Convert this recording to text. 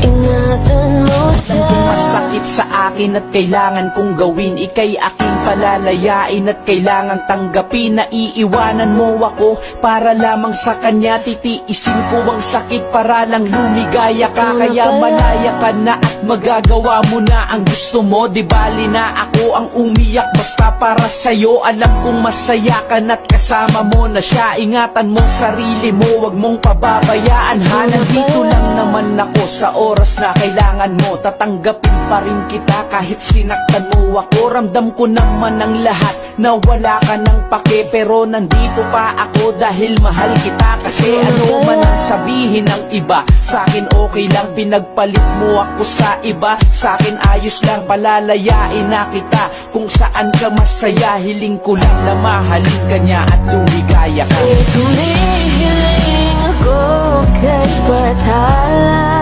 Ingatan mo siya. Kung masakit sa akin at kailangan kong gawin, ika'y aking palalayain at kailangan tanggapin. Na iiwanan mo ako para lamang sa kanya. Titiisin ko ang sakit para lang lumigaya ka. Kaya malaya ka na at magagawa mo na ang gusto mo. Di bali na ako ang umiyak basta para sa'yo. Alam kong masaya ka na't kasama mo na siya. Ingatan mo sarili mo, wag mong pababayaan ha. Nandito lang naman ako sa oras na kailangan mo. Tatanggapin pa rin kita kahit sinaktan mo ako. Ramdam ko naman ang lahat na wala ka ng pake, pero nandito pa ako dahil mahal kita. Kasi ano man ang sabihin ng iba, sa'kin okay lang. Pinagpalit mo ako sa iba, sa'kin ayos lang. Palalayain na kita kung saan ka masaya. Hiling ko lang na mahalin ka niya at lumigaya ka. Tumihiling ako kahit bathala.